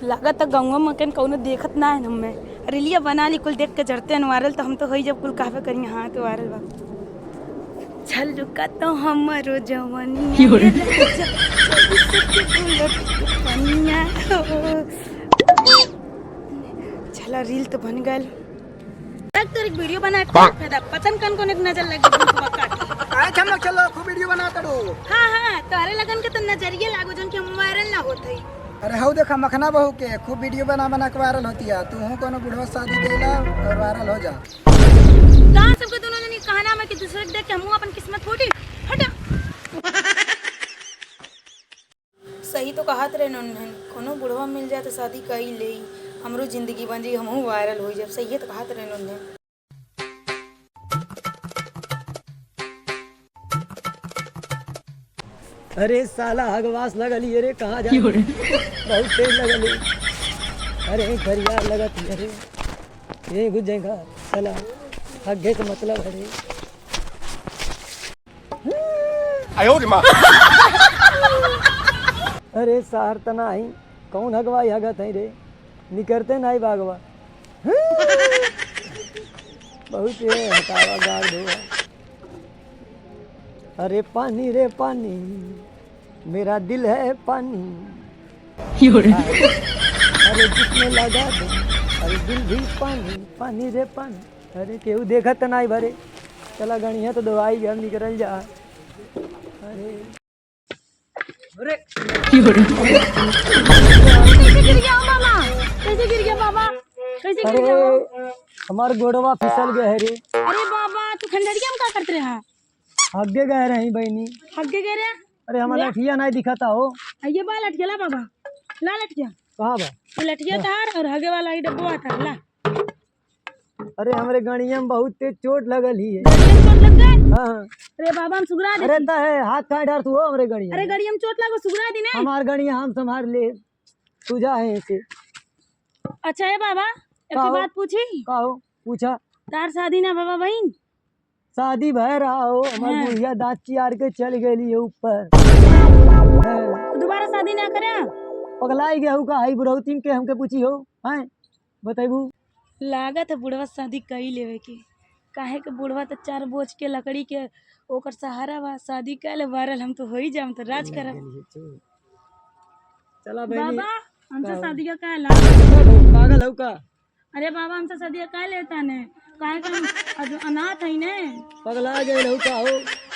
लागत गाँव में कौनो देखत ना है हमें रिलिया बना ली कुल देख के जरते वायरल तो हम तो हई जब कुल कहवे करी हाँ तो वायरल बा छल रुका तो हमारो जवानिया चला रील तो बन गल तो एक वीडियो बना के फायदा पतन कन को एक नजर लग आज हम लोग चलो खूब वीडियो बना करो। हाँ हाँ तोहरे लगन के तो नजरिए लागो जोन के वायरल ना होत है। अरे हऊ देखा मखना बहू के खूब वीडियो बना बना के वायरल होती है। तू हूँ कोनो बुढ़वा शादी देला और वायरल हो जा। कहाँ सबके दोनों जनी कहना में कि दूसरे के देख के हम अपन किस्मत फूटी हटा। सही तो कहत रहे नन कोनो बुढ़वा मिल जाए तो शादी कर ही ले हमरो जिंदगी बन जाई हमहू वायरल हो जाए। सही तो कहत रहे नन अरे साला हगवास लगली अरे कहाँ जा बहुत तेज लगली। अरे घरिया लगत अरे ये घुस जाएगा चला हगे का मतलब अरे अरे सार तना आई कौन हगवाई हगत है रे निकरते नहीं बागवा बहुत ये हटावा गाड़ धोआ। अरे पानी रे पानी मेरा दिल है पानी अरे जिसमें लगा दो अरे दिल भी पानी पानी रे पानी। अरे केहू देखा तो नहीं भरे चला गणिया तो दवाई भी हम निकल जा। अरे अरे कैसे गिर गया मामा कैसे गिर गया बाबा कैसे गिर गया हमार गोड़वा फिसल गया है रे। अरे बाबा तू खंडरिया में क्या करते रहा हग्गे गए रही बहनी हग्गे गए रहा। अरे हमारा लठिया नहीं दिखाता हो ये बा लटकिया ला बाबा ला लटकिया कहाँ बा वो लटकिया तार और हगे वाला ही डब्बा था ला। अरे हमारे गणिया में बहुत तेज चोट लगल ही है। चोट लग गए हाँ अरे बाबा हम सुगरा दे। अरे ता है हाथ कहाँ डार तू हो हमारे गणिया। अरे गड़िया में चोट लगा सुगरा दी ने हमार गणिया हम संभाल ले तू जा है ऐसे। अच्छा है बाबा एक बात पूछी कहो पूछा। तार शादी ना बाबा बहन शादी भय रहा हो हमार बुढ़िया दांत चियार के चल गई है ऊपर दोबारा शादी ना करे पगलाई गया का हाई बुढ़ौती के हमके पूछी हो हैं बताइबू। लागत है बुढ़वा शादी कई लेवे के काहे के बुढ़वा तो 4 बोझ के लकड़ी के ओकर सहारा बा शादी कर ले वायरल हम तो हो ही जाम तो राज करब। चला बाबा हमसे शादी का काहे ला पागल हो का। अरे बाबा हमसे शादी का काहे लेता ने काहे का हम अनाथ है ने पगला गए हो का हो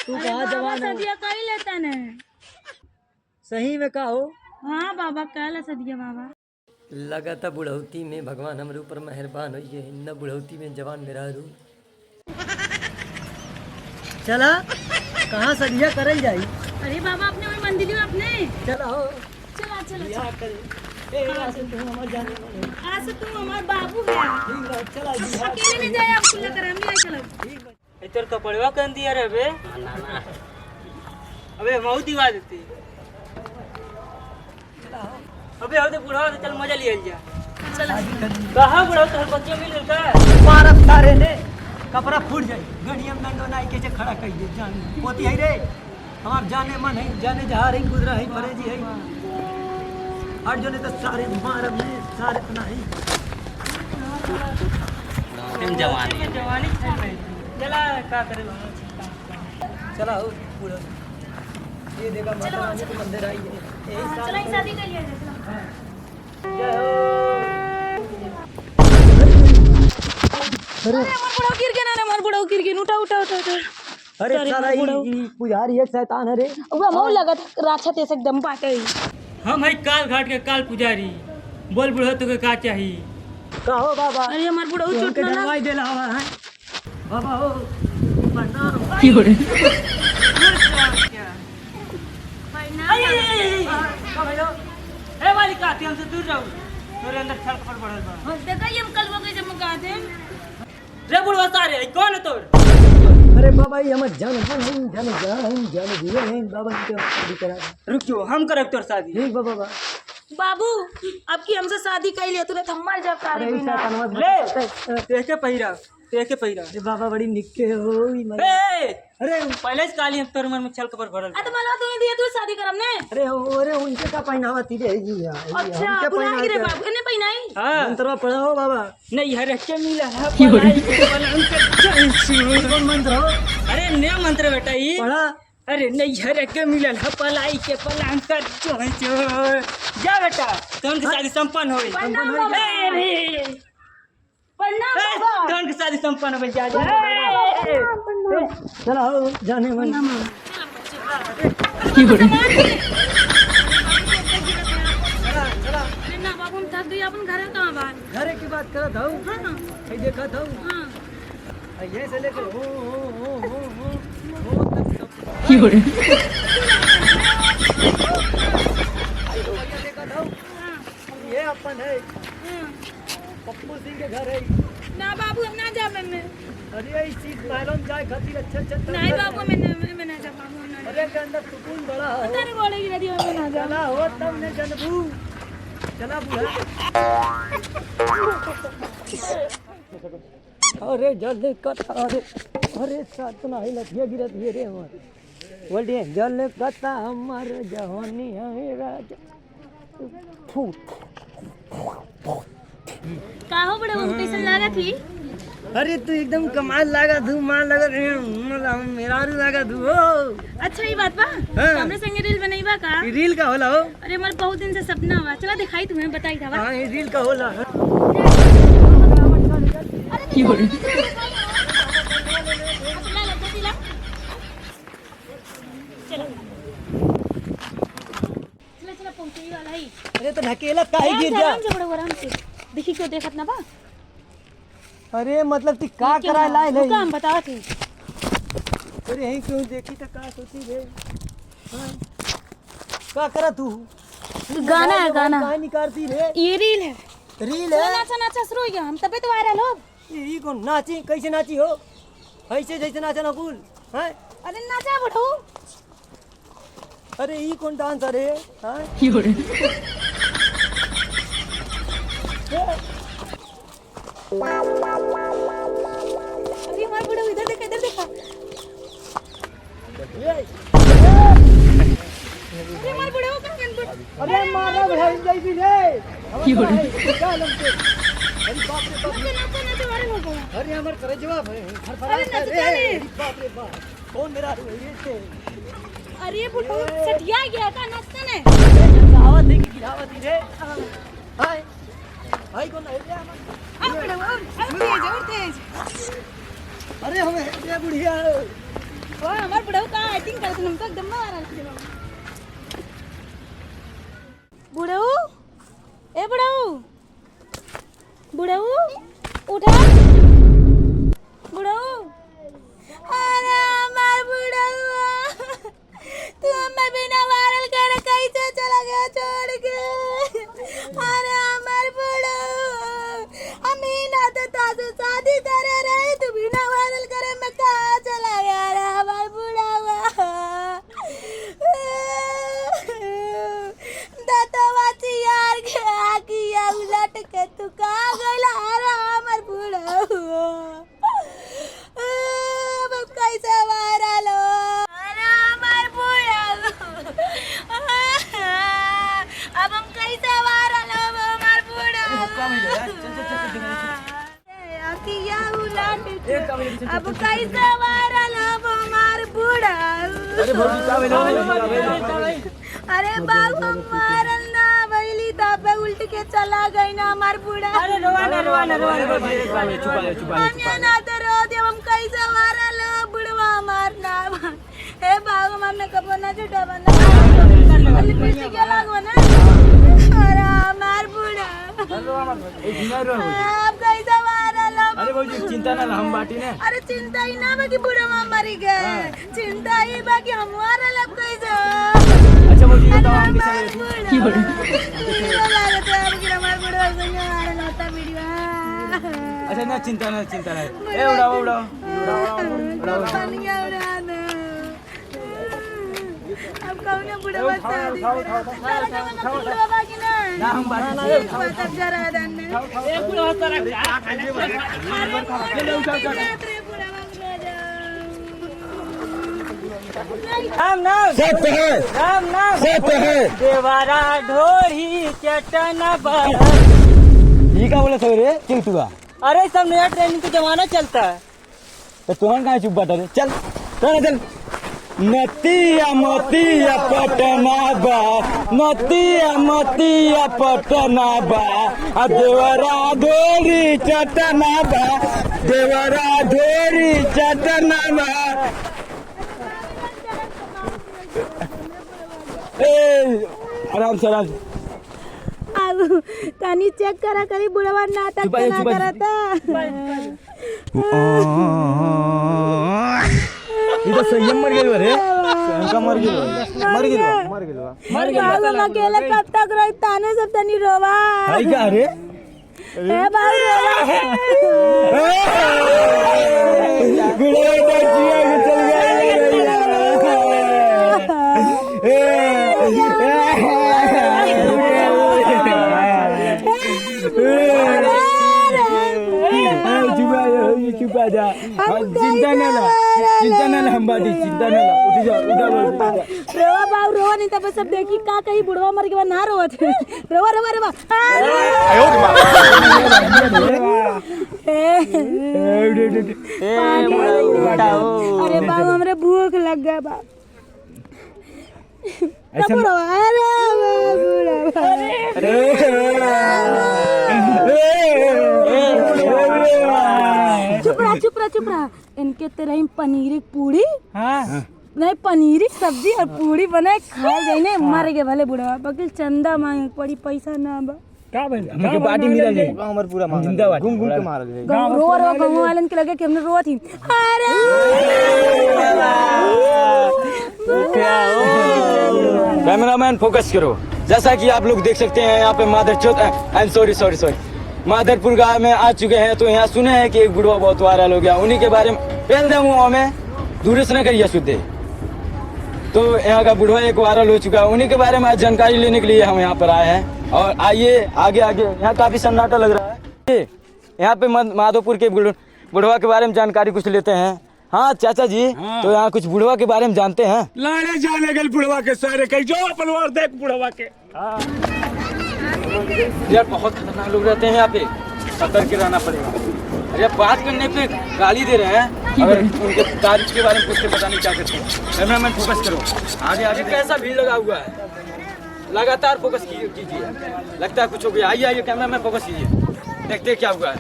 तू कहाँ जवान है शादी का काहे लेता ने सही में का हो। हाँ बाबा काहे शादी बाबा लगा था बुढ़ौती में भगवान हमारे ऊपर मेहरबान हुई है न बुढ़ौती में जवान मेरा रू। चला कहाँ सदिया करल जाई। अरे बाबा अपने वही मंदिर में अपने चला हो चला चला क्या करे आज तू हमारे जाने वाले आज तू हमार बाबू है चला अकेले नहीं जाए आप कुल्ला करामी आई चलो ए तोर कपड़वा कन दिया रे बे अबे मऊ दिवा देती अबे हो तो बुढ़ा तो चल मजा लियल जा चला कहां बुढ़ा तो बच्चे मिल का मारत तारे ने कपड़ा फूट जाई गणिया में डंडो नाई के खड़ा कर दे जान पोती है रे हमार जाने मन है जाने जहां रही गुजरा है परे जी है हट जो ने तो सारे मारब ने सारे तना है तुम जवानी जवानी चला का करे चला हो पूरा ये देखा माता रानी के मंदिर आई है यही साल चला शादी कर लिया जय हो। अरे हमार बुढ़ाऊ गिर गया ना हमार बुढ़ाऊ गिर गया उठा उठा उठा उठा अरे साला ई पुजारी है शैतान है रे वो मऊ लगत राक्षस ऐसे एकदम पाटे हम है काल घाट के काल पुजारी बोल बुढ़ा तो के का चाहिए कहो बाबा अरे हमार बुढ़ाऊ के चोट ना दवाई देला हवा है बाबा हो प्रणाम ए वाली काती हमसे दूर जाओ तोरे अंदर छल कपड़ बढ़ल बा देखा ये हम कल वो के जब मुका दे रे बुढ़वा सारे है कौन है तोर अरे बाबा ये हम जान दिए हैं बाबा के शादी करा रुक जो हम करब तोर शादी ठीक बाबा बाबू अब की हमसे शादी कर लिया तूने थम्मर जब तारे अरे बिना शैतान ले तेके पहिरा देखे पहिरा अरे बाबा बड़ी निक्के हो अरे पहले से काली हम तोर मन में छल कपर भरल आ तो मला तू दिए तू शादी करम ने अरे उनके का पहनावा तीरे अच्छा बुला गिरे बाबू ने पहिनाई हां मंत्रवा पढ़ाओ बाबा नहीं हरे के मिला है पलाई के बलन के कौन मंत्र हो अरे नया मंत्र बेटा ई पढ़ा अरे नहीं हरे के मिलल है पलाई के पलंग कर जा बेटा तोन के शादी संपन्न होई अरे प्रणाम बाबा तोन के शादी संपन्न हो जा चला हो जाने मन ना बाबू हम थक गई अपन घर कहां बा घरे की बात करत हूं हां आई देखत हूं हां ये से लेकर हो ये अपन है पप्पू सिंह के घर है ना बाबू हम ना जा मैं अरे इस चीज मालूम जाए खातिर अच्छा नहीं बाबू मैं ना जा बाबू हम ना अरे के अंदर सुकून बड़ा हो तेरे बोले की नदी में ना जा चला हो तब ने जनबू चला बुढ़ा अरे जल्दी कर अरे साथ ना ही लथिया गिरत ये रे हमारे बोलिए जल कथा हमार जवानी है राजा फूट का हो बड़े वो कैसे लगा थी अरे तू एकदम कमाल लगा तू मार लगा मेरा लगा तू हो अच्छा ये बात बा हाँ। हमरे संगे रील बनईबा का रील का होला हो अरे हमार बहुत दिन से सपना हुआ चला दिखाई तुम्हें बताई था हाँ ये रील का होला चला पहुंचे वाला है अरे तो ढकेला काहे गिर जा आराम से देखी क्यों देखत ना बा अरे मतलब तू का करा लाए ले काम बताओ थे अरे यही क्यों देखी तो का सोची रे हाँ? का करा तू गाना है गाना काहे निकारती रे ये रील है रील है नाचा नाचा शुरू हो गया हम तबे तो वायरल हो ये कौन नाची कैसे नाची हो ऐसे जैसे नाचा ना कुल हैं अरे नाचा बढ़ो अरे ये कौन डांस अरे हाँ अरे हमारे बड़े इधर देखा अरे हमारे बड़े हो कहां अरे मारा भाई जैसी रे क्या लमके अरे बाप रे बाप नाचा नाचा वायरल हो गया अरे हमारे करे जवाब है अरे नचता नहीं। बाप रे बाप कौन मेरा ये से अरे बुढ़ो सटिया गया का नाचता ने दावत है कि गिरावत रे हाय हाय कौन है रे अब बड़ो और तेज अरे हमें ये बुढ़िया वाह हमारे बड़ो का एक्टिंग करत हम तो एकदम वायरल थे बुढ़ो ए बुढ़ो उठा बुढ़ो अरे हमार बुढ़ो तू हमें बिना वायरल करे कैसे चला गया छोड़ के अरे हमार बुढ़ो हम ही ना तो तासे शादी करे रहे तू बिना वायरल करे मैं कहाँ चला गया रे हमार बुढ़ा दातावाची यार के आकिया उलट के तू कहाँ गइला अरे हमार बुढ़ा अब कैसे वायरल हो अरे हमार बुढ़ा अब हम कैसे वायरल हो हमार बुढ़ा आकिया उलट के अब कैसे वायरल हो हमार बुढ़ा अरे बाबू हमारा ना भइली तब उल्ट के चला गई ना हमार बूढ़ा अरे रोवाना हम यहाँ ना तो रो दे हम कैसे मारा लो बुढ़वा हमार ना हे बाबू हमने कपड़ा ना जुटा बंदा लिपस्टिक क्या लगवा ना अरे हमार बूढ़ा अब कैसे मारा लो अरे भौजी चिंता ना हम बाटी ने अरे चिंता ही ना बाकी बुढ़वा मरी गए चिंता ही बाकी हमारा लब कैसे अच्छा भौजी ये तो हम किसे की बड़े लागत है कि हमारे बड़े संग आ रहा था वीडियो अच्छा ना चिंता ना ए उड़ाओ पानी उड़ा दे अब कौन बुढ़वा शादी बुढ़वा बाकी ना ना हम बात तब जरा दन्ने ए बुढ़वा सारा का अरे मोटे रे बुढ़वा राम नाम सत्य है राम नाम सत्य है। देवारा ढोरी चटना बड़ा। ये क्या बोला सवेरे चल तू अरे सब नया ट्रेनिंग का जमाना चलता है। तो तुम कहाँ चुप बैठा रे चल चल चल नतिया मोतिया पटना बा नतिया मोतिया पटना बा देवरा ढोरी चटना बा देवरा ढोरी चटना बा। आराम से आराम से अब तनी चेक करा करी बुढ़वा नाटक चुप आ जा, ना चुप आ जा। करता ये तो संयम मर गई रे संयम मर गई बाबू हम अकेले कब तक रही ताने सब तनी रोवा है क्या रे ए बाबू रोवा गुड़े जिया के चल चुपा जा चिंता न ला हम बाटी चिंता न ला उठ जा रोवा बाबू रोवा नहीं तब सब देखी का कहीं बुढ़वा मर के बाद ना रोवा थे रोवा रोवा रोवा अरे बाबू हमरे भूख लग गया बाबू बुढ़वा अरे चुप रहा इनके तेरा पनीर पूड़ी नहीं पनीर सब्जी और पूड़ी बनाए खा गई ने मर गए भले बुढ़वा बकिल चंदा मांग पड़ी पैसा ना बा का भइल हमके पार्टी मिला ले हमर पूरा मार जिंदाबाद घूम घूम के मार ले रो गाँव वालन के लगे कि हमने रोआ थी अरे कैमरामैन फोकस करो। जैसा कि आप लोग देख सकते हैं यहाँ पे सॉरी माधरपुर गाँव में आ चुके हैं। तो यहाँ सुने हैं कि एक बुढ़वा बहुत वायरल हो गया, उन्हीं के बारे में पहल दे मुँह में दूर से न करिए शुद्ध। तो यहाँ का बुढ़वा एक वायरल हो चुका है, उन्हीं के बारे में आज जानकारी लेने के लिए हम यहाँ पर आए हैं। और आइए आगे यहाँ काफी सन्नाटा लग रहा है। यहाँ पे माधोपुर के बुढ़वा के बारे में जानकारी कुछ लेते हैं। हाँ चाचा जी तो यहाँ कुछ बुढ़वा के बारे में जानते हैं। लाने जाने गल बुढ़वा के सारे कहीं जो पलवार देख बुढ़वा के यार बहुत खतरनाक लोग रहते हैं यहाँ पे, सतर्क रहना पड़ेगा। अरे बात करने पे गाली दे रहे हैं, अगर उनके तारीफ के बारे में कुछ पता नहीं क्या करते हैं। कैमरामैन फोकस करो, आगे आगे कैसा भीड़ लगा हुआ है, लगातार फोकस कीजिए। लगता है कुछ हो गया। आइए कैमरामैन फोकस कीजिए, देखते क्या हुआ है।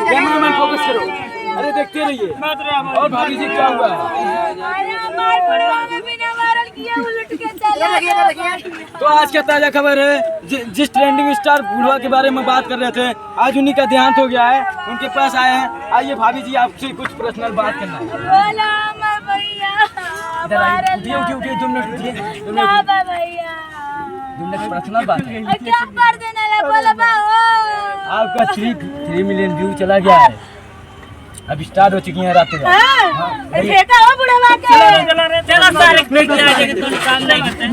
कैमरामैन फोकस करो, अरे देखते रहिए। और भाभी जी क्या हुआ है? तो आज क्या ताजा खबर है, जिस ट्रेंडिंग स्टार बुढ़वा के बारे में बात कर रहे थे, आज उन्हीं का देहांत हो गया है। उनके पास आए हैं। आइए भाभी जी आपसे कुछ पर्सनल बात करना है। उठिए 2 मिनट उठिए, 2 मिनट पर्सनल बात है। आपका 3 मिलियन व्यू चला गया है, अब स्टार्ट हो चुकी है रात चला सारे प्लेट चला के तो काम नहीं करते।